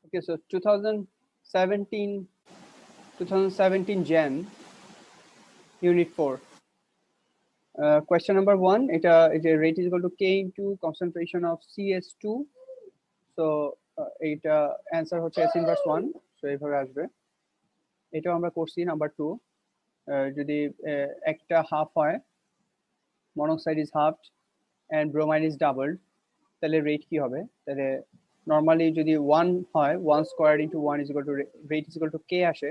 Okay, so 2017 Jan, Unit 4. Question number 1, it rate is equal to K into concentration of CS2. So answer হচ্ছে S inverse 1. So এইভাবে আসবে। এটাও আমরা করছি number 2। যদি একটা হাফ হয়, monoxide is halved and bromine is doubled, তাহলে রেট কি হবে? তাহলে নরমালি যদি 1 হয়, 1 square into 1 is equal to rate is equal to K আসে।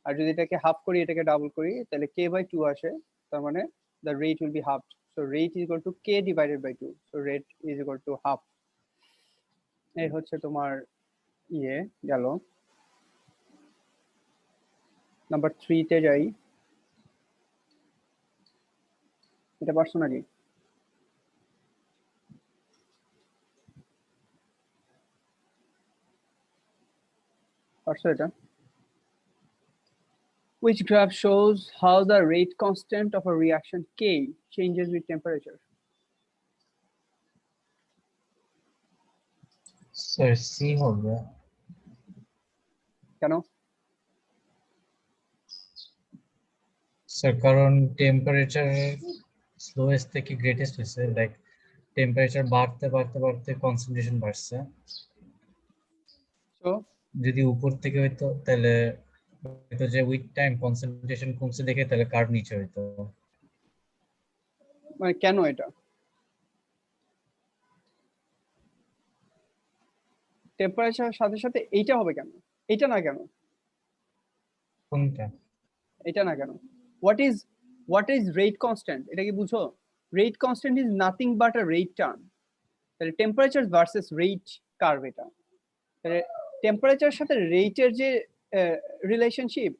আর যদি এটাকে হাফ করি, এটাকে ডাবল করি, তাহলে k বাই 2 আসে। তার মানে the rate will be halved. So rate is equal to k divided by 2. So rate is equal to half. এই হচ্ছে তোমার গেল। নাম্বার 3 তে যাই। এটা পারছো নাকি? পারছো এটা? Which graph shows how the rate constant of a reaction K changes with temperature? Sir C হবে। কেন? স্যার কারণ টেম্পারেচার স্লোয়েস্ট থেকে গ্রেটেস্ট হয়েছে, লাইক টেম্পারেচার বাড়তে বাড়তে বাড়তে কনসেন্ট্রেশন বাড়ছে। So যদি উপর থেকে হইতো তাহলে হয়তো যে উইথ টাইম কনসেন্ট্রেশন কমছে দেখে তাহলে কার্ভ নিচে হইতো। মানে কেন এটা? টেম্পারেচারের সাথে সাথে এইটা হবে কেন? এটা না কেন? কোনটা? এটা না কেন? what is rate constant? এটা কি বুঝো? rate constant is nothing but a rate term. তাহলে টেম্পারেচার ভার্সেস রেট কার্ভ এটা। তাহলে টেম্পারেচারের সাথে রেটের যে relationship,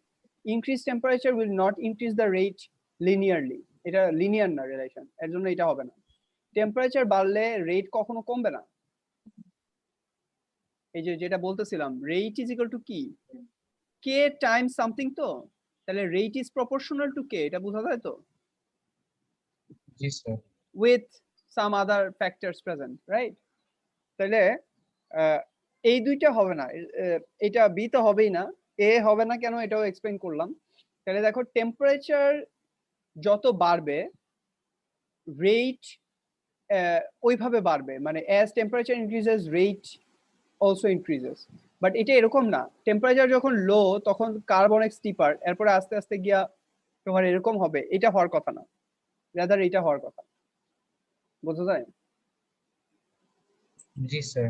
increase temperature will not increase the rate linearly. এটা লিনিয়ার না রিলেশন, এর জন্য এটা হবে না। টেম্পারেচার বাড়লে রেট কখনো কমবে না। এই যেটা বলতেছিলাম, রেট ইজ ইকুয়াল টু কি, কে টাইম সামথিং। তো তাহলে রেট ইজ প্রপোর্শনাল টু কে, এটা বোঝা যায় তো? জি sir. with some other factors present, right? তাহলে এই দুইটা হবে না, এটা বি তো হবেই না, এ হবে না কেন এটাও এক্সপ্লেইন করলাম। তাহলে দেখো টেম্পারেচার যত বাড়বে রেট ওইভাবে বাড়বে, মানে as temperature increases rate also increases. But এটা এরকম না, টেম্পারেচার যখন লো তখন কার্ভ অনেক স্টিপার, এরপরে আস্তে আস্তে গিয়া তোমার এরকম হবে। এটা হওয়ার কথা না, রাদার এটা হওয়ার কথা। বোঝা যায়? জি স্যার।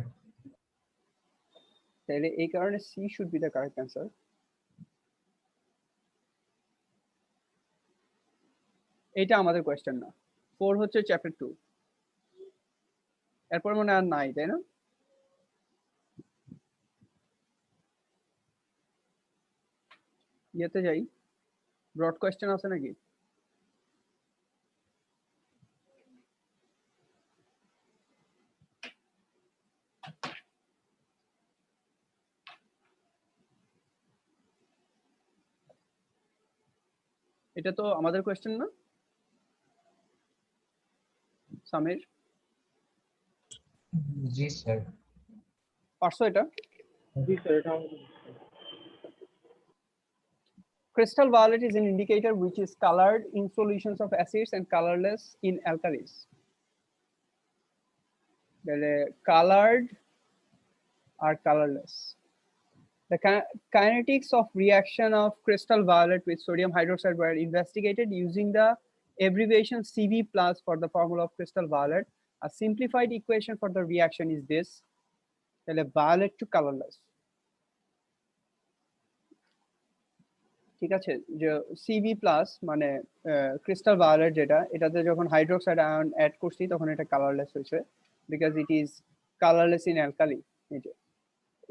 তাহলে এই কারণে C should be the correct answer. এটা আমাদের কোয়েশ্চেন না। 4 হচ্ছে চ্যাপ্টার 2। এরপর মনে আর নাই, তাই না? ইয়েতে যাই, ব্রড কোয়েশ্চেন আছে নাকি? এটা তো আমাদের কোয়েশ্চেন না সামির? জি স্যার। পারছো এটা? জি স্যার, এটা Crystal violet is an indicator which is colored in solutions of acids and colorless in alkalis. Colored or colorless. The kinetics of reaction of crystal violet with sodium hydroxide were investigated using the abbreviation CV plus for the formula of crystal violet. A simplified equation for the reaction is this: violet to colorless. ঠিক আছে, যে CV plus মানে crystal violet, যেটা এটাতে যখন hydroxide ion add করছি তখন এটা কালারলেস হয়েছে, because it is colourless in alkali.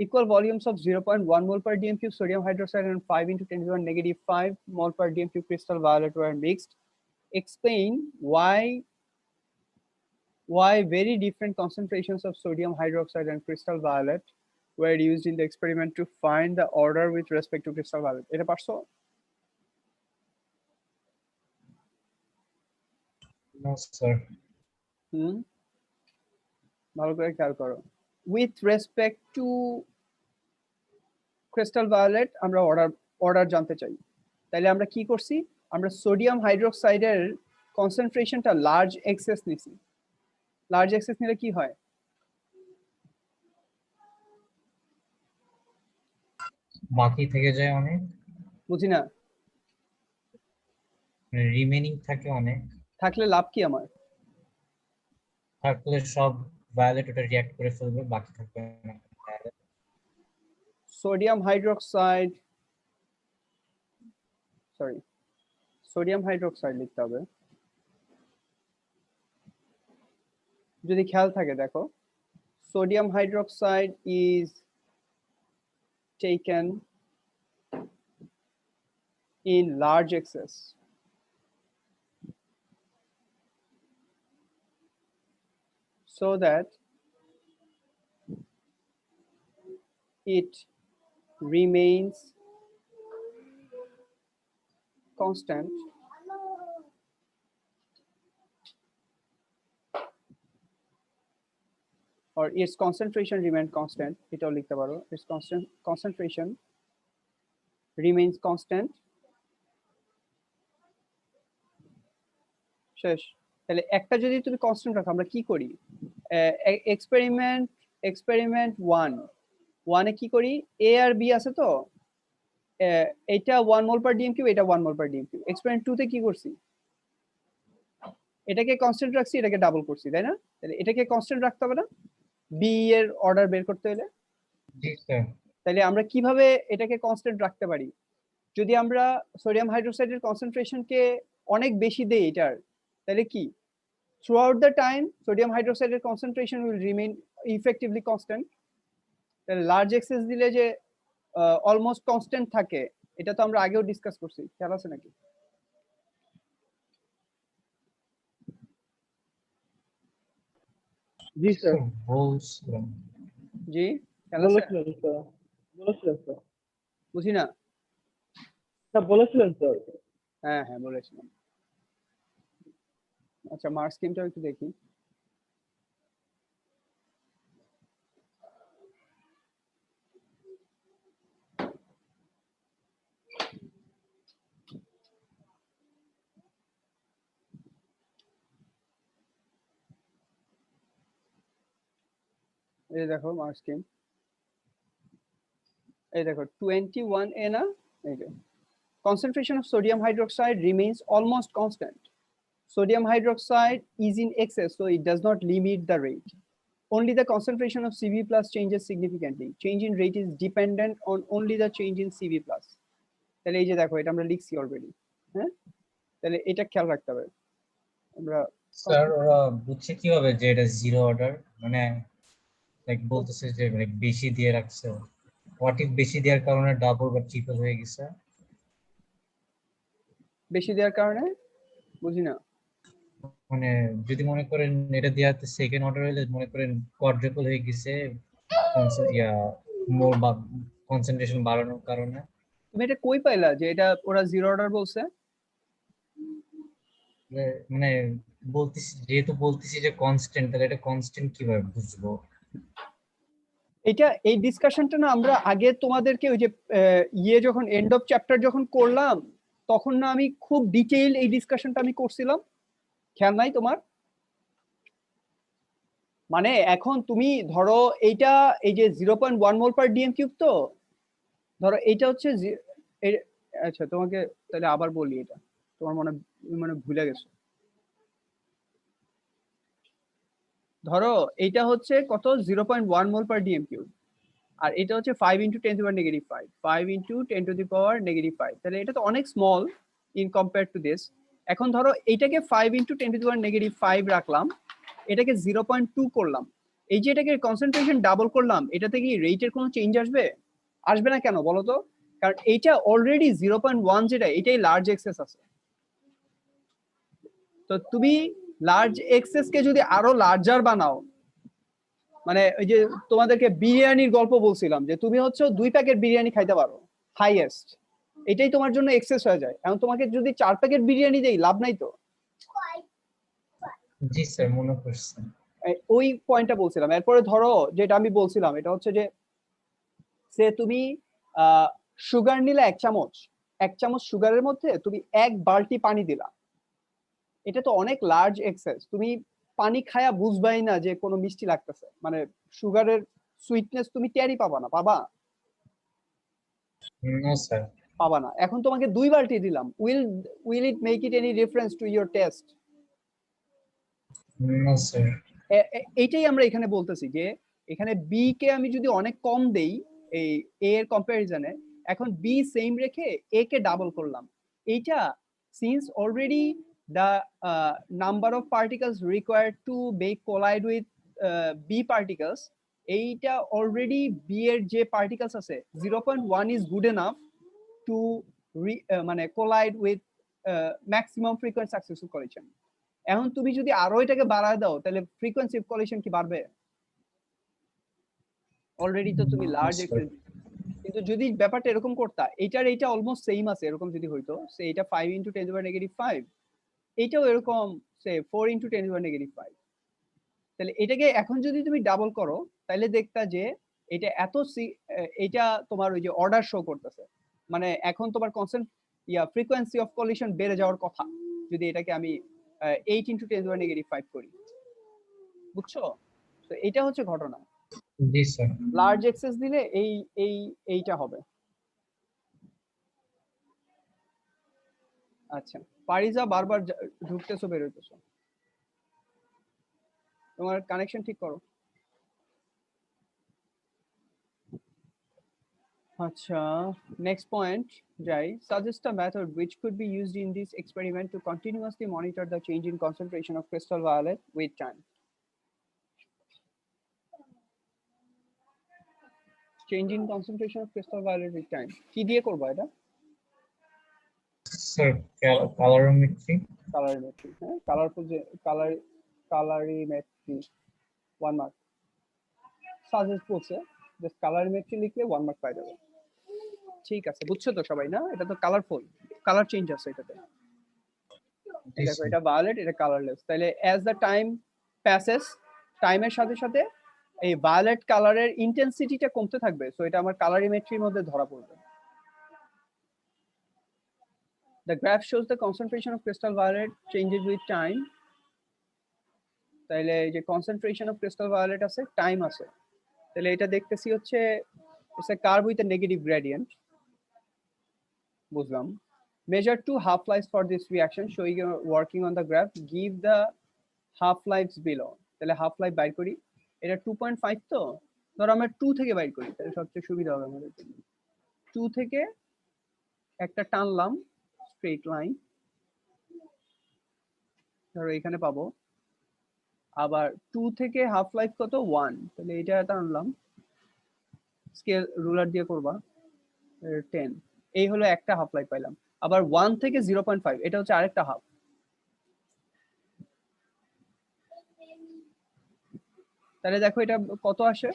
Equal volumes of 0.1 mole per dm cube sodium hydroxide and 5 into 10 to the negative 5 mole per dm cube crystal violet were mixed. Explain why very different concentrations of sodium hydroxide and crystal violet were used in the experiment to find the order with respect to crystal violet. এটা পারছো? No sir. ভালো করে খেয়াল করো। With respect to crystal violet আমরা order জানতে চাই, তাহলে আমরা কি করছি, আমরা সোডিয়াম হাইড্রোক্সাইডের কনসেন্ট্রেশনটা লার্জ এক্সেস নিছি। লার্জ এক্সেস নিলে কি হয়? বাকি থেকে যায় অনেক, বুঝি না। রিমেনিং থাকে অনেক, থাকলে লাভ কি আমার? থাকলে সব ভায়োলেট ওটা রিঅ্যাক্ট করে ফেলবে, বাকি থাকবে না। Sodium hydroxide, sorry sodium hydroxide লিখতে হবে। যদি খেয়াল থাকে দেখো, sodium hydroxide is taken in large excess. So that it remains constant or its concentration remain constant, এটাও লিখতে পারো, its concentration remains constant। শেষ। তাহলে একটা যদি তুমি কনস্ট্যান্ট রাখো, আমরা কি করি, এক্সপেরিমেন্ট 1 এ কি করি, এ আর বি আছে তো, এটা 1 মোল পার ডিএম কিউব, এটা 1 মোল পার ডিএম কিউব। এক্সপেরিমেন্ট 2 তে কি করছি, এটাকে কনস্ট্যান্ট রাখছি, এটাকে ডাবল করছি, তাই না? তাহলে এটাকে কনস্ট্যান্ট রাখতে হবে না বি এর অর্ডার বের করতে হলে? জি স্যার। তাহলে আমরা কিভাবে এটাকে কনস্ট্যান্ট রাখতে পারি, যদি আমরা সোডিয়াম হাইড্রোক্সাইডের কনসেন্ট্রেশনকে অনেক বেশি দেই এটার, তাহলে কি throughout the time sodium hydroxide concentration will remain effectively constant। তাহলে লার্জ এক্সেস দিলে যে অলমোস্ট কনস্ট্যান্ট থাকে, এটা তো আমরা আগেও ডিসকাস করছি, খেয়াল আছে নাকি? জি স্যার, বলছিলাম। জি খেয়াল আছে? বলেছিলেন স্যার, বলেছিলেন স্যার, বুঝি না। স্যার বলেছিলেন স্যার। হ্যাঁ হ্যাঁ বলেছিলাম। আচ্ছা মার্ক স্কিমটাও একটু দেখি। এই দেখো মার্ক স্কিম, এই দেখো 21 এ না, এই যে concentration of sodium hydroxide remains almost constant. Sodium hydroxide is in excess, so it does not limit the rate. Only the concentration of Cv plus changes significantly. Change in rate is dependent on only the change in Cv plus. তাহলে এই যে দেখো, এটা আমরা লিখছি already, হ্যাঁ? তাহলে এটা খেয়াল রাখতে হবে আমরা। স্যার ওরা বুঝছে কিভাবে যে এটা জিরো অর্ডার, মানে লাইক বলতেছে যে মানে বেশি দিয়ে রাখছে, হোয়াট ইফ বেশি দেওয়ার কারণে ডাবল বা ট্রিপল হয়ে গেছে? বেশি দেওয়ার কারণে বুঝি না। মানে যদি মনে করেন এটা দেওয়াতে সেকেন্ড অর্ডার হলে মনে করেন কোয়াড্রুপল হয়ে গেছে, মোর বা কনসেন্ট্রেশন বাড়ানোর কারণে। তুমি এটা কই পাইলা যে এটা ওরা জিরো অর্ডার বলছে? মানে বলতেছি, যেহেতু বলতেছি যে কনস্ট্যান্ট, তাহলে এটা কনস্ট্যান্ট কিভাবে বুঝবো? এটা এই ডিসকাশনটা না আমরা আগে তোমাদেরকে ওই যে যখন এন্ড অফ চ্যাপ্টার যখন করলাম, তখন না আমি খুব ডিটেইল এই ডিসকাশনটা আমি করছিলাম, খেয়াল নাই তোমার? মানে এখন তুমি ধরো এইটা, এই যে 0.1 মোল পার ডিএম কিউব, তো ধরো এইটা হচ্ছে আচ্ছা তোমাকে তাহলে আবার বলি, এটা তোমার মনে ভুলে গেছো। ধরো এইটা হচ্ছে কত, 0.1 মোল পার ডিএম কিউব, আর এটা হচ্ছে 5 × 10⁻⁵, 5 × 10⁻⁵। তাহলে এটা তো অনেক small in compare to this. এখন ধরো এইটাকে 5 × 10⁻⁵ রাখলাম, এটাকে 0.2 করলাম, এই যে এটাকে কনসেন্ট্রেশন ডাবল করলাম, এটাতে কি রেটের কোনো চেঞ্জ আসবে? আসবে না, কেন বলো তো? কারণ এইটা অলরেডি 0.1, যেটা এটাই লার্জ এক্সেস আছে। তো তুমি লার্জ এক্সেস কে যদি আরো লার্জার বানাও, মানে ওই যে তোমাদেরকে বিরিয়ানির গল্প বলছিলাম, যে তুমি হচ্ছে 2 প্যাকেট বিরিয়ানি খাইতে পারো হাইয়েস্ট, এটাই তোমার জন্য এক্সেস হয়ে যায়। এখন তোমাকে যদি 4 প্যাকেট বিরিয়ানি দেই, লাভ নাই তো। জি স্যার, মনে করছেন। ওই পয়েন্টটা বলছিলাম। এরপরে ধরো যেটা আমি বলছিলাম, এটা হচ্ছে যে সে তুমি সুগার নিলে 1 চামচ সুগারের মধ্যে তুমি 1 বালতি পানি দিলা, এটা তো অনেক লার্জ এক্সেস। তুমি পানি খায়া বুঝবাই না যে কোনো মিষ্টি লাগতেছে, মানে সুগারের সুইটনেস তুমি টেরই পাবা না। পাবা? No sir. পাবা না। এখন তোমাকে 2 বালতি দিলাম, will it make it any difference to your taste? No sir. এইটাই আমরা এখানে বলতেছি যে এখানে বি কে আমি যদি অনেক কম দেই এই এ এর কম্পারিজনে, এখন বি সেম রেখে এ কে ডাবল করলাম, এইটা since already the number of particles required to make collide with B particles, এইটা অলরেডি বি এর যে পার্টিকেলস আছে 0.1 is good enough to মানে collide with maximum frequency successful collision. এখন তুমি যদি আরো এটাকে বাড়ায় দাও তাহলে ফ্রিকোয়েন্সি অফ কলিশন কি বাড়বে? অলরেডি তো তুমি লার্জ এক্সেস। কিন্তু যদি ব্যাপারটা এরকম করতা, এইটা অলমোস্ট সেম আছে, এরকম যদি হইতো সে এটা 5 × 10⁻⁵, এইটাও এরকম সে 4 × 10⁻⁵, তাহলে এটাকে এখন যদি তুমি ডাবল করো তাহলে দেখতা যে এটা এটা তোমার ওই যে অর্ডার শো করতেছে, মানে এখন তোমার কনস্ট্যান্ট ফ্রিকোয়েন্সি অফ কলিশন বেড়ে যাওয়ার কথা যদি এটাকে আমি 8 × 10⁻⁵ করি। বুঝছো? তো এটা হচ্ছে ঘটনা। জি স্যার। লার্জ এক্সেস দিলে এইটা হবে। আচ্ছা, পারিজা বারবার ঢুকতেছো বের হইতেছো, তোমার কানেকশন ঠিক করো। আচ্ছা, নেক্সট পয়েন্ট যাই। Suggest a method which could be used in this experiment to continuously monitor the change in concentration of crystal violet with time. Change in concentration of crystal violet with time কি দিয়ে করবা এটা? Sir কালারিমেট্রি। কালারিমেট্রি, হ্যাঁ, কালারিমেট্রি 1 mark. Suggest বলছে just কালারিমেট্রি লিখলে 1 mark পাই যাবে। ঠিক আছে, বুঝছো তো সবাই? না, এটা তো কালারফুল, কালার চেঞ্জ আছে এটাতে। দেখো এটা ভায়োলেট, এটা কালারলেস। তাহলে অ্যাজ দ্য টাইম প্যাসেস, টাইমের সাথে সাথে এই ভায়োলেট কালারের ইন্টেন্সিটিটা কমতে থাকবে, সো এটা আমার কালারিমেট্রির মধ্যে ধরা পড়বে। The graph shows the concentration of crystal violet changes with time. তাহলে এই যে concentration of crystal violet আছে, টাইম আছে, তাহলে এটা দেখতেছি হচ্ছে it's a curve with a negative gradient. বুঝলাম। Measure 2 half lives for this reaction showing you working on the graph. Give the half lives below. তাহলে হাফ লাইফ বাইর করি, এটা 2.5, তো ধরো আমরা 2 থেকে বাইর করি, তাহলে সবচেয়ে সুবিধা হবে আমাদের। 2 থেকে একটা টানলাম স্ট্রেট লাইন, ধরো এখানে পাবো। আবার 2 থেকে হাফ লাইফ কত? 1, তাহলে এটা টানলাম, স্কেল রুলার দিয়ে করবা 10, এই হলো একটা হাফ লাইফ পাইলাম। আবার 1 থেকে 0.5, এটা হচ্ছে আরেকটা হাফ। তাহলে দেখো এটা কত আসে?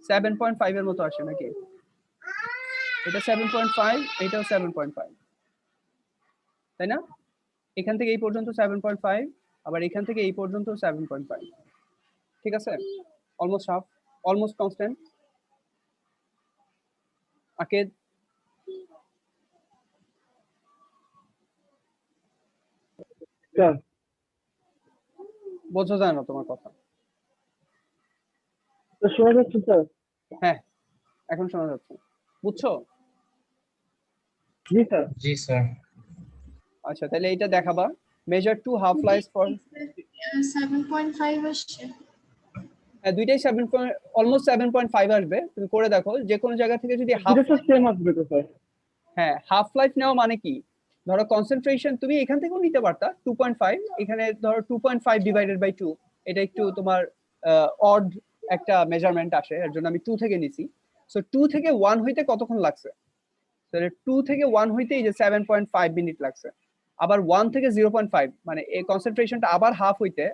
7.5 এর মতো আসে নাকি? এটা 7.5, এটাও 7.5, তাই না? এখান থেকে এই পর্যন্ত 7.5, আবার এখান থেকে এই পর্যন্ত 7.5, ঠিক আছে? Almost half, almost constant. আকেদ স্যার বোঝা যায় না তোমার কথা। শোনা যাচ্ছে স্যার? হ্যাঁ, এখন শোনা যাচ্ছে, বুঝছো? জি স্যার। জি স্যার। আচ্ছা, তাহলে এটা দেখাবা। মেজার 2 হাফ লাইফ ফর 7.5 আসছে। দুইটাই 7 অলমোস্ট 7.5 আসবে। তুমি করে দেখো যে কোনো জায়গা থেকে যদি হাফ, দুটো সেম আসবে তো স্যার? হ্যাঁ, হাফ লাইফ নেওয়া মানে কি, ধরো কনসেন্ট্রেশন তুমি এখান থেকেও নিতে পারতা 2.5, এখানে ধরো 2.5 ডিভাইডেড বাই 2, এটা একটু তোমার অড একটা মেজারমেন্ট আসে, এর জন্য আমি 2 থেকে নিছি। সো 2 থেকে 1 হইতে কতক্ষণ লাগছে? তাহলে 2 থেকে 1 হইতে এই যে 7.5 মিনিট লাগছে। আবার 1 থেকে 0.5 মানে এই কনসেন্ট্রেশনটা আবার হাফ হইতে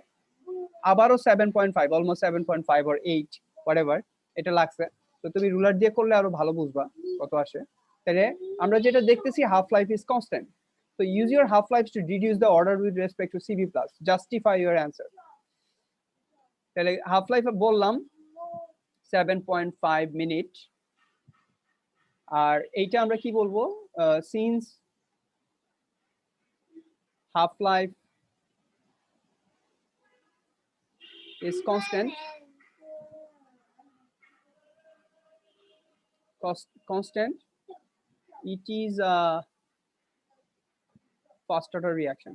আবারও 7.5, অলমোস্ট 7.5 or 8 হোয়াটএভার এটা লাগছে। তো তুমি রুলার দিয়ে করলে আরো ভালো বুঝবা কত আসে। তাহলে আমরা যেটা দেখতেছি half life is constant, so use your half lives to deduce the order with respect to Cv plus, justify your answer. তাহলে হাফ লাইফ বললাম 7.5 মিনিট, আর এইটা আমরা কি বলবো, since half life is constant, it is a first order reaction.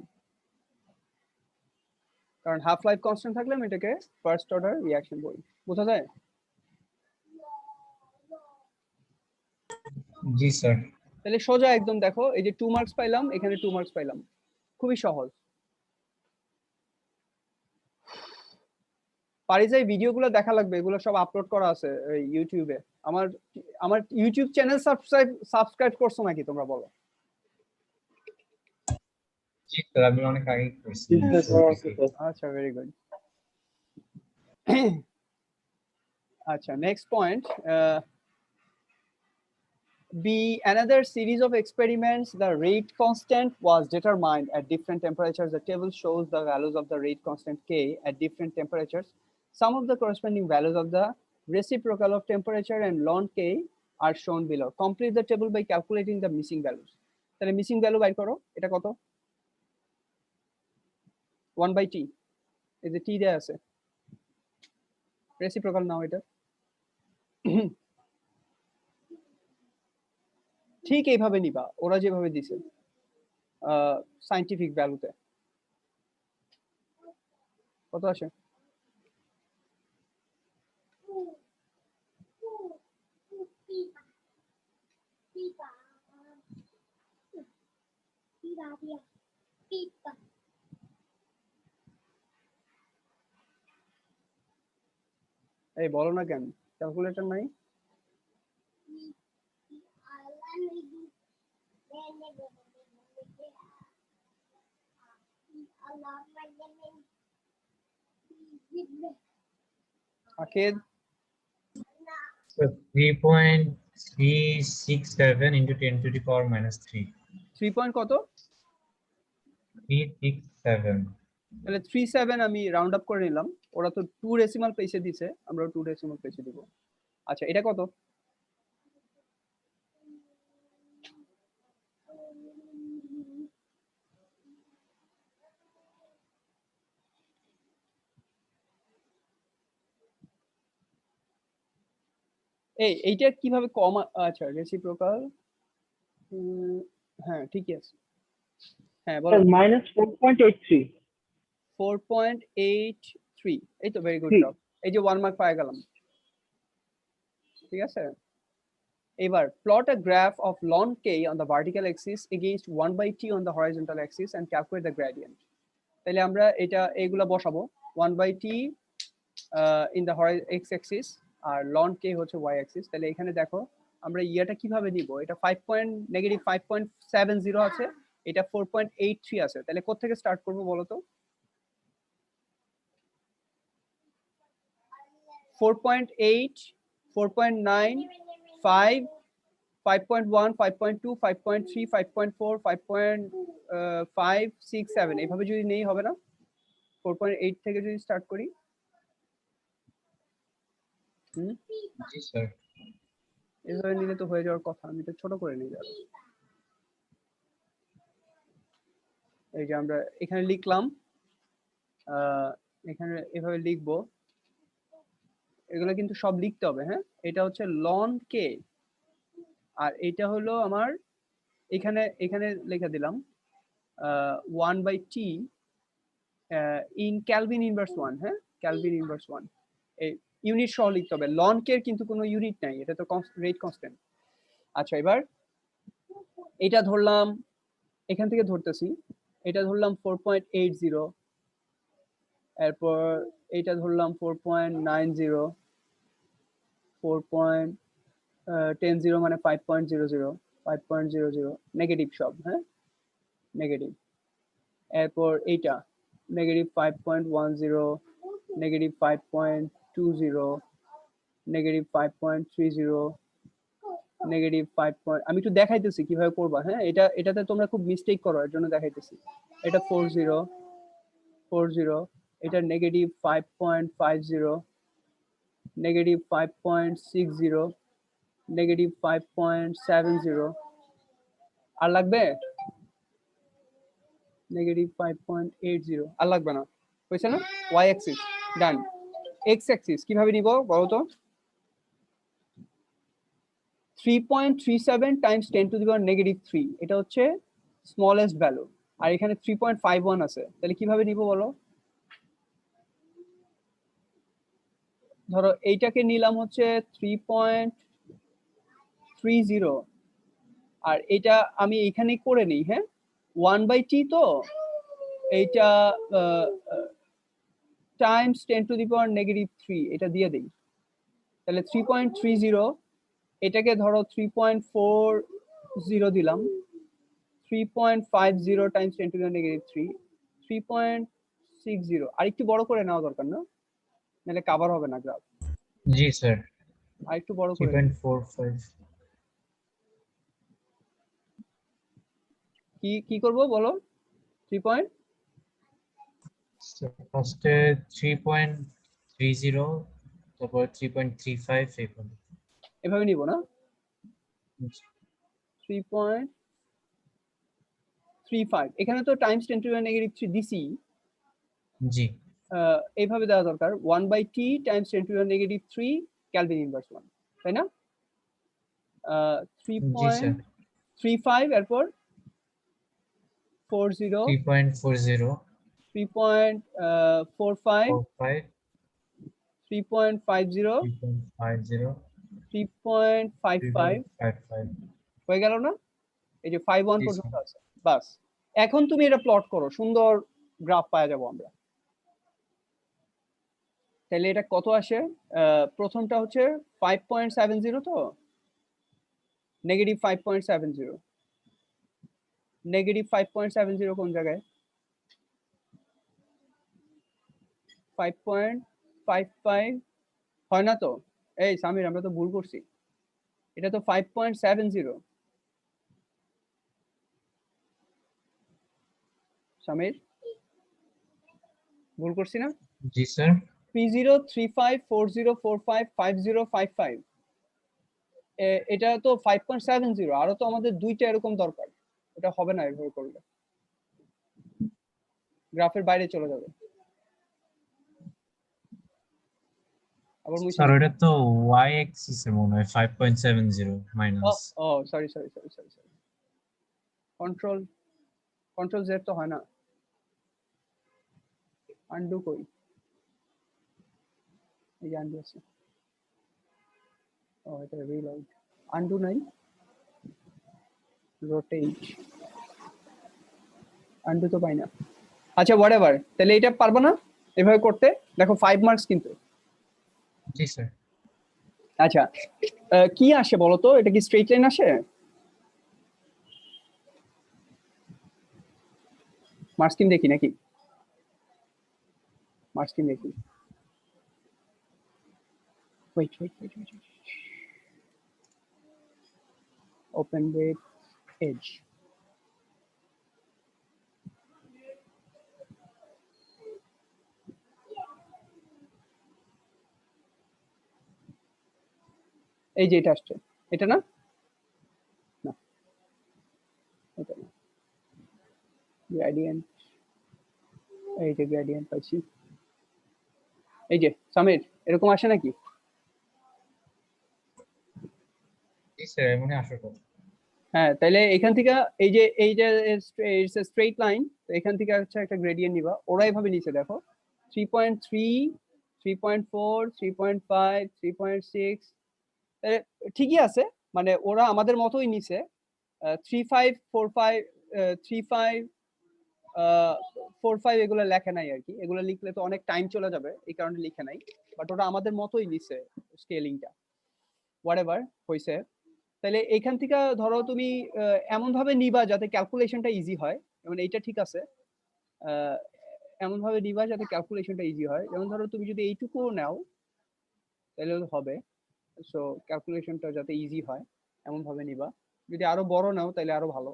কারণ half life constant থাকলে আমি এটাকে ফার্স্ট অর্ডার রিয়াকশন বলি। বোঝা যায়? জি স্যার। তাহলে সোজা একদম দেখো, এই যে 2 মার্কস পাইলাম, এখানে 2 মার্কস পাইলাম, খুবই সহজ। পারিজাই ভিডিওগুলো দেখা লাগবে, এগুলো সব আপলোড করা আছে এই ইউটিউবে। আমার আমার ইউটিউব চ্যানেল সাবস্ক্রাইব করছো নাকি তোমরা বলো? জি স্যার, আমি অনেক আগে করছি। আচ্ছা, ভেরি গুড। আচ্ছা, next point, be another series of experiments, the rate constant was determined at different temperatures. The table shows the values of the rate constant K at different temperatures. Some of the corresponding values of the reciprocal of temperature and ln K are shown below. Complete the table by calculating the missing values. তাহলে missing value বাইর করো, এটা কত? 1/t, এই যে t দেয়া আছে, reciprocal নাও এটা। ঠিক এইভাবে নিবা, ওরা যেভাবে দিছে সায়েন্টিফিক ভ্যালুতে। কত আসে? এই বলো না কেন, ক্যালকুলেটর নাই? আকিদ? So 3.367 into 10 to the power minus 3. 3 point কত? 367. তাহলে 37 আমি রাউন্ড আপ করে নিলাম। ওরা তো 2 ডেসিমাল প্লেসে দিছে, আমরা 2 ডেসিমাল প্লেসে দিব। আচ্ছা, এটা কত? এইটা কিভাবে কম? আচ্ছা, রেসিপ্রোকাল, হ্যাঁ ঠিকই আছে। হ্যাঁ বলো। -4.83। 4.83, এই তো, ভেরি গুড জব। এই যে 1 মার্ক পাই গেলাম, ঠিক আছে। এবার plot a graph of ln K on the vertical axis against 1/t on the horizontal axis and calculate the gradient. তাহলে আমরা এটা এইগুলা বসাবো, 1/t in the x axis R ln K হচ্ছে y axis। তাহলে এখানে দেখো আমরা ইয়াটা কিভাবে নিব, এটা -5.70 আছে, এটা 4.83 আছে। তাহলে কোথা থেকে স্টার্ট করব বলো তো? 4.8, 4.9, 5, 5.1, 5.2, 5.3, 5.4, 5.5, 6, 7 এইভাবে যদি নেই হবে না? 4.8 থেকে যদি স্টার্ট করি। জি স্যার। এভাবে নিলে তো হয়ে যাওয়ার কথা, আমি তো ছোট করে নিয়ে যাব। এই যে আমরা এখানে লিখলাম, এখানে এভাবে লিখবো, এগুলো কিন্তু সব লিখতে হবে। হ্যাঁ, এটা হচ্ছে ln K আর এটা হলো আমার এখানে এখানে লিখে দিলাম 1/t ইন ক্যালভিন ইনভার্স 1। হ্যাঁ, ক্যালভিন ইনভার্স 1, এই ইউনিট সহ লিখতে হবে। ln K এর কিন্তু কোনো ইউনিট নাই, এটা তো রেট কনস্ট্যান্ট। আচ্ছা, এবার এটা ধরলাম, এখান থেকে ধরতেছি, এটা ধরলাম 4.80, এরপর এইটা ধরলাম 4.90, 4.10 মানে 5.00, 5.00 নেগেটিভ সব। হ্যাঁ, নেগেটিভ। এরপর এইটা -5.10, -5.20, -5.30, -5. আমি একটু দেখাইতেছি কিভাবে করবা। হ্যাঁ, এটাতে তোমরা খুব মিস্টেক করো, এর জন্য দেখাইতেছি। এটা 40, এটা -5.50, -5.60, নেগেটিভ 5.70 আর লাগবে নেগেটিভ 5.80 আর লাগবে না হয়েছে না ওয়াই অ্যাক্সিস ডান এক্স অ্যাক্সিস কিভাবে নিব বলো তো 3.37 Times 10 to the power negative 3 এটা হচ্ছে স্মলেস্ট ভ্যালু আর এখানে 3.51 আছে তাহলে কিভাবে নিব বলো ধরো এইটাকে নিলাম হচ্ছে 3.30 আর এটা আমি এখানেই করে নিই হ্যাঁ 1/t তো এইটা Times 10 to the power negative 3 এটা দিয়ে দেই তাহলে 3.30 এটাকে ধরো 3.40 দিলাম 3.50 Times 10 to the power negative 3 3.60 আর একটু বড় করে নেওয়া দরকার না নাহলে কভার হবে না গ্রাফ জি স্যার আর একটু বড় করে নিই। 3.45 কি করব বলো 3. ফার্স্টে 3.30 তারপর 3.35 এরকম এভাবে নিব না 3.35 এখানে তো Times 10 to the power negative 3 দিছি জি এইভাবে দেওয়া দরকার 1/t Times 10 to the power negative 3 Calvin inverse 1 তাই না জি স্যার 3.35 এরপর 40 3.40 3.45 45 3.50 3.50 3.55 3.55 হয়ে গেল না এই যে 51 জি পর্যন্ত স্যার আছে বাস এখন তুমি এটা প্লট করো সুন্দর গ্রাফ পাওয়া যাবো আমরা তাহলে এটা কত আসে প্রথমটা হচ্ছে 5.70 তো নেগেটিভ 5.70 নেগেটিভ 5.70 কোন জায়গায় 5.55 হয় না তো এই সামির আমরা তো ভুল করছি এটা তো 5.70 সামির ভুল করছি না জি স্যার 303540455055 এটা তো 5.70 আরো তো আমাদের দুইটা এরকম দরকার এটা হবে না এভাবে করলে গ্রাফের বাইরে চলে যাবে আবার মুছে স্যার দিই ওটা তো y axis এ মনে হয় 5.70 মাইনাস ও সরি কন্ট্রোল কন্ট্রোল জেড তো হয় না আনডু কই এই যে আনডু আছে ও এটা রিলোড আনডু নাই রোটেট আনডু তো পাই না আচ্ছা হোয়াটএভার তাহলে এটা পারবো না এভাবে করতে দেখো 5 মার্কস কিন্তু জি স্যার আচ্ছা কি আসে বলো তো এটা কি স্ট্রেট লাইন আসে মার্কস দেখি নাকি মার্কস দেখি wait open with edge এই যে এটা আসছে এটা না না এটা না গ্রেডিয়েন্ট এই যে গ্রেডিয়েন্ট পাইছি এই যে সামির এরকম আসে নাকি জি স্যার এমনই আসার কথা হ্যাঁ তাহলে এখান থেকে এই যে স্ট্রেট লাইন এখান থেকে হচ্ছে একটা গ্রেডিয়েন্ট নিবা ওরা এইভাবে নিচে দেখো 3.3 3.4 3.5 3.6 ঠিকই আছে মানে ওরা আমাদের মতোই নিছে 3545 3545 এগুলো লেখে নাই আর কি এগুলো লিখলে তো অনেক টাইম চলে যাবে এই কারণে লিখে নাই বাট ওরা আমাদের মতোই নিছে স্কেলিংটা হোয়াটএভার হইছে তাহলে এখান থেকে ধরো তুমি এমন ভাবে নিবা যাতে ক্যালকুলেশনটা ইজি হয় যেমন এইটা ঠিক আছে এমন ভাবে নিবা যাতে ক্যালকুলেশনটা ইজি হয় যেমন ধরো তুমি যদি এইটুকু নাও তাহলে হবে সো ক্যালকুলেশনটা যাতে ইজি হয় এমন ভাবে নিবা যদি আরো বড় নাও তাহলে আরো ভালো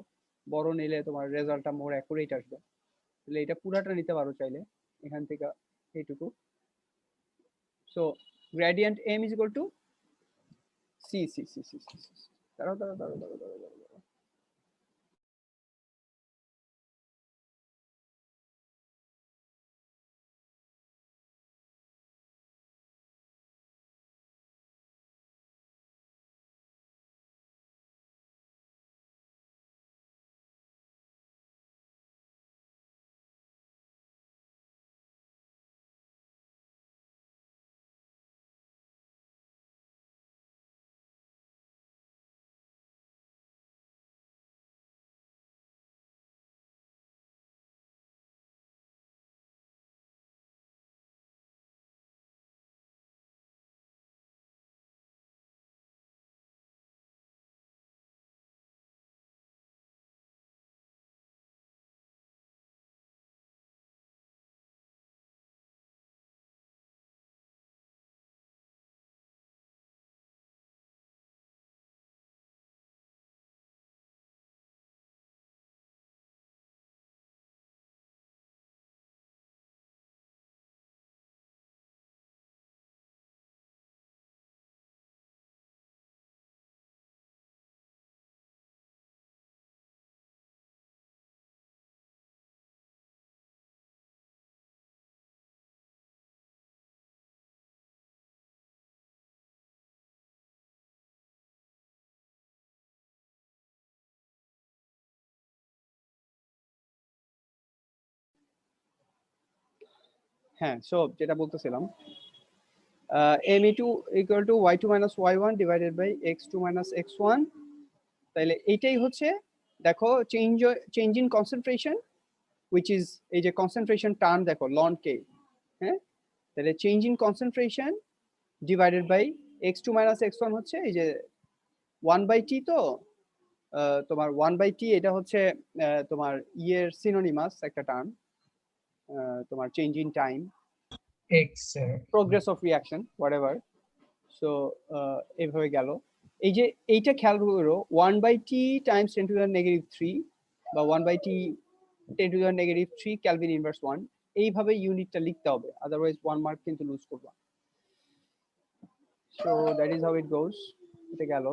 বড় নিলে তোমার রেজাল্টটা মোর অ্যাকুরেট আসবে তাহলে এটা পুরাটা নিতে পারো চাইলে এখান থেকে এইটুকু so gradient m is equal to see see see see see দাঁড়াও দাঁড়াও দাঁড়াও দাঁড়াও দাঁড়াও দাঁড়াও। হ্যাঁ, সো যেটা বলতেছিলাম, me2 equal to y2 minus y1 divided by x2 minus x1, তাহলে এইটাই হচ্ছে, দেখো change in concentration which is এই যে কনসেন্ট্রেশন টার্ম দেখো ln k, হ্যাঁ, তাহলে change in concentration divided by x2 minus x1 হচ্ছে এই যে 1/t, তো তোমার 1/t এটা হচ্ছে তোমার ইয়ের সিনোনিমাস একটা টার্ম, তোমার change in time, x progress of reaction whatever. So এইভাবে গেল। এই যে এইটা খেয়াল করো 1/t টাইমস 10⁻³ বা 1/t 10⁻³ কেলভিন ইনভার্স 1, এইভাবে ইউনিটটা লিখতে হবে, আদারওয়াইজ 1 মার্ক কিন্তু লুজ করবা। So that is how it goes. এটা গেল,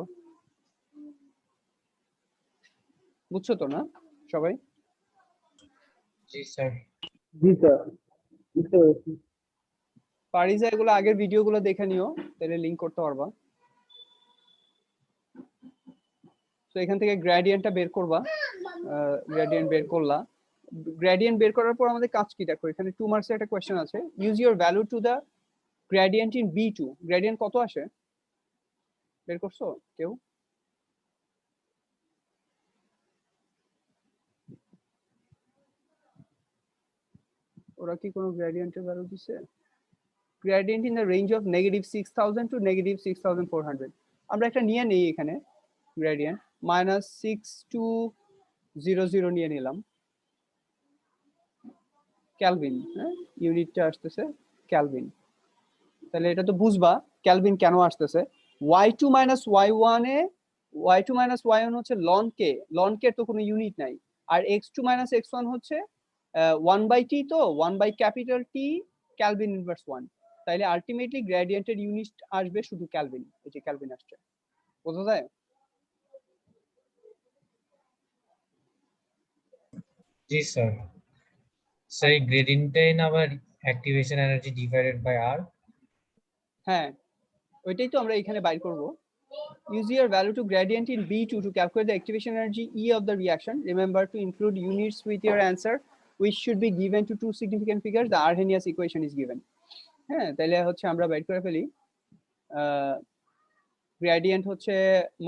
বুঝছো তো না সবাই? জি স্যার। জি স্যার, বুঝতে পেরেছি। পারিজা এগুলো আগের ভিডিওগুলো দেখে নিও, তাহলে লিংক করতে পারবা। তো এখান থেকে গ্রেডিয়েন্টটা বের করবা, গ্রেডিয়েন্ট বের করলা। গ্রেডিয়েন্ট বের করার পর আমাদের কাজ কি দেখো, এখানে 2 মার্কসের একটা কোশ্চেন আছে, use your value to the gradient in B2। Gradient কত আসে বের করছো কেউ? ওরা কি কোনো গ্রেডিয়েন্টের ভ্যালু দিছে? Gradient in the range of -6000 to -6400। আমরা একটা নিয়ে নেই এখানে গ্রেডিয়েন্ট -6200 নিয়ে নিলাম কেলভিন, হ্যাঁ, ইউনিটটা আসতেছে কেলভিন। তাহলে এটা তো বুঝবা কেলভিন কেন আসতেছে। y2 minus y1 এ y2 minus y1 হচ্ছে ln k, ln k তো কোনো ইউনিট নাই, আর x2 minus x1 হচ্ছে 1/t, তো 1/T কেলভিন ইনভার্স 1। তাইলে আলটিমেটলি গ্রেডিয়েন্টের ইউনিট আসবে শুধু কেলভিন, এই যে কেলভিন আসছে, বোঝা যায়? জি স্যার। সেই গ্রেডিয়েন্টটাই না আবার অ্যাক্টিভেশন এনার্জি ডিভাইডেড বাই আর। হ্যাঁ, ওইটাই তো আমরা এখানে বাইর করব। Use your value to gradient in B2 to calculate the activation energy E of the reaction. Remember to include units with your answer, which should be given to two significant figures. The Arrhenius equation is given. হ্যাঁ, তাহলে হচ্ছে আমরা বাইর করে ফেলি। Gradient হচ্ছে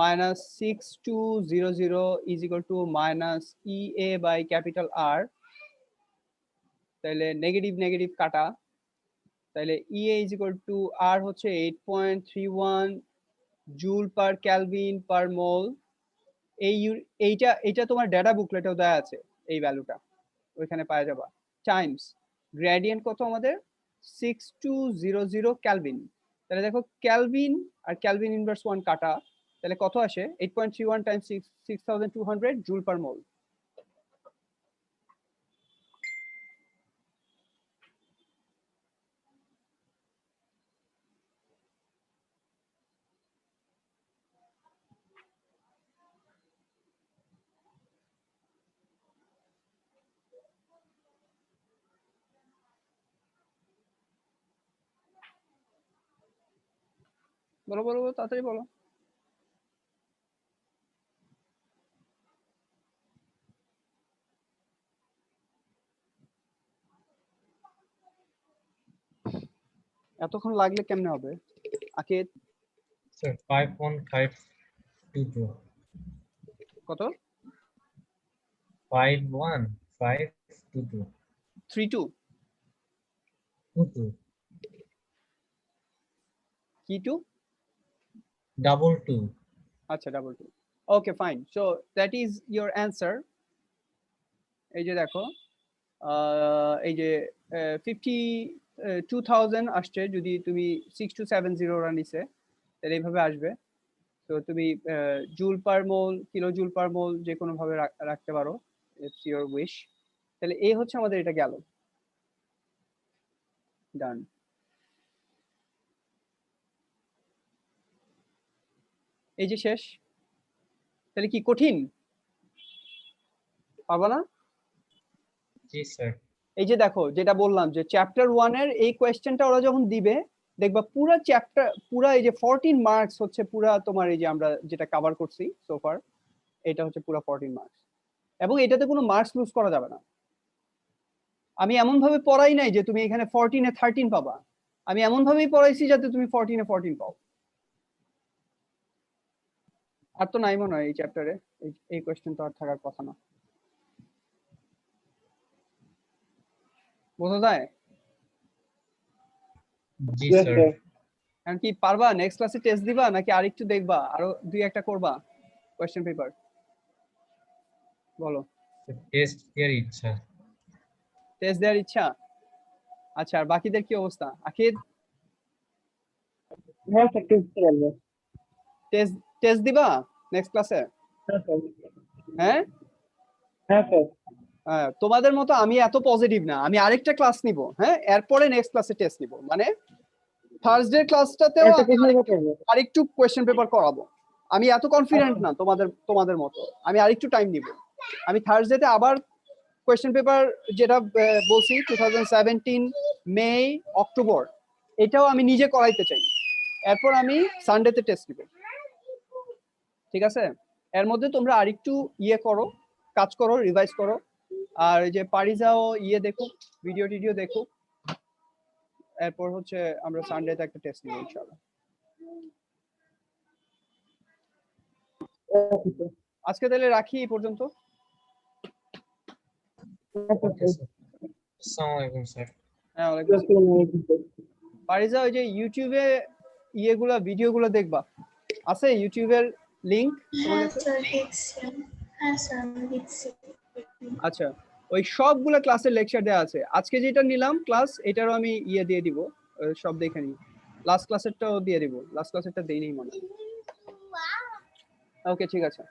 -6200 is equal to -EA by capital R. তাহলে negative negative কাটা, তাহলে EA is equal to R হচ্ছে 8.31 জুল পার কেলভিন পার মোল। এইটা তোমার ডেটা বুকলেটেও দেওয়া আছে, এই ভ্যালুটা ওইখানে পাওয়া যাবে। টাইমস গ্রেডিয়েন্ট কত আমাদের 6200 কেলভিন। তাহলে দেখো কেলভিন আর কেলভিন ইনভার্স 1 কাটা, তাহলে কত আসে 8.31 টাইমস 6200 জুল পার মোল। বলো বলো বলো, তাড়াতাড়ি বলো। এতক্ষণ লাগলে কেমনে হবে? আকে স্যার 51522 কত? 51522 32 22 কি 2? double 2 আচ্ছা, double 2। Okay fine, so that is your answer. এই যে দেখো, এই যে 52,000 আসছে, যদি তুমি 6270 রান নিছে তাহলে এইভাবে আসবে। তো তুমি জুল পার মোল, কিলো জুল পার মোল যে কোনো ভাবে রাখতে পারো, ইটস ইয়োর উইশ। তাহলে এই হচ্ছে আমাদের, এটা গেল, ডান। এই যে শেষ। তাহলে কি কঠিন পাবা না? জি স্যার। এই যে দেখো, যেটা বললাম যে চ্যাপ্টার 1 এর এই কোয়েশ্চেনটা ওরা যখন দিবে, দেখবা পুরো চ্যাপ্টার, পুরো এই যে 14 মার্কস হচ্ছে পুরো তোমার, এই যে আমরা যেটা কভার করছি সোফার, এটা হচ্ছে পুরো 14 মার্কস, এবং এটাতে কোনো মার্কস লুজ করা যাবে না। আমি এমন ভাবে পড়াই নাই যে তুমি এখানে 14 এ 13 পাবা, আমি এমন ভাবেই পড়াইছি যাতে তুমি 14 এ 14 পাও। আর তো নাই মনে হয় এই চ্যাপ্টারে এই কোয়েশ্চেন তো আর থাকার কথা না, বোঝা যায়? জি Yes, স্যার। sir. এখন কি পারবা নেক্সট ক্লাসে টেস্ট দিবা, নাকি আরেকটু দেখবা, আরো দুই একটা করবা কোয়েশ্চেন পেপার? বলো। টেস্ট দেওয়ার ইচ্ছা। টেস্ট দেওয়ার ইচ্ছা? আচ্ছা, আর বাকিদের কি অবস্থা? আখির হ্যাঁ স্যার, টেস্ট করবো। টেস্ট টেস্ট দিবা নেক্সট ক্লাসে? হ্যাঁ স্যার। হ্যাঁ, হ্যাঁ স্যার। তোমাদের মতো আমি এত পজিটিভ না, আমি আরেকটা ক্লাস নিব, হ্যাঁ, এরপরে নেক্সট ক্লাসে টেস্ট নিব, মানে থার্সডে ক্লাসটাতেও একটা কোশ্চেন করবো। আরেকটু কোয়েশ্চেন পেপার করাবো। আমি এত কনফিডেন্ট না তোমাদের মতো, আমি আরেকটু টাইম নিব। আমি থার্সডেতে আবার কোয়েশ্চেন পেপার যেটা বলছি 2017 মে অক্টোবর, এটাও আমি নিজে করাইতে চাই। এরপর আমি সানডেতে টেস্ট নিব, ঠিক আছে? এর মধ্যে তোমরা আরেকটু ইয়ে করো, কাজ করো, রিভাইজ করো। আর এই যে পারিজাও ইয়ে দেখো, ভিডিও টিডিও দেখো। এরপর হচ্ছে আমরা সানডেতে একটা টেস্ট নিব ইনশাআল্লাহ। Okay sir. আজকে তাহলে রাখি এই পর্যন্ত। Okay sir. আসসালামু আলাইকুম স্যার। হ্যাঁ, ওয়ালাইকুম আসসালাম। পারিজা, ওই যে ইউটিউবে ইয়েগুলা ভিডিওগুলো দেখবা, আছে ইউটিউবের লিংক তোমার হ্যাঁ কাছে? স্যার দেখছি। হ্যাঁ স্যার আমি দেখছি। আচ্ছা, ওই সবগুলা ক্লাসের লেকচার দেওয়া আছে। আজকে যেটা নিলাম ক্লাস, এটারও আমি ইয়ে দিয়ে দিব, সব দেখে নিই। লাস্ট ক্লাসেরটাও দিয়ে দিব, লাস্ট ক্লাসেরটা দেইনি মনে হয়। ওকে, ঠিক আছে।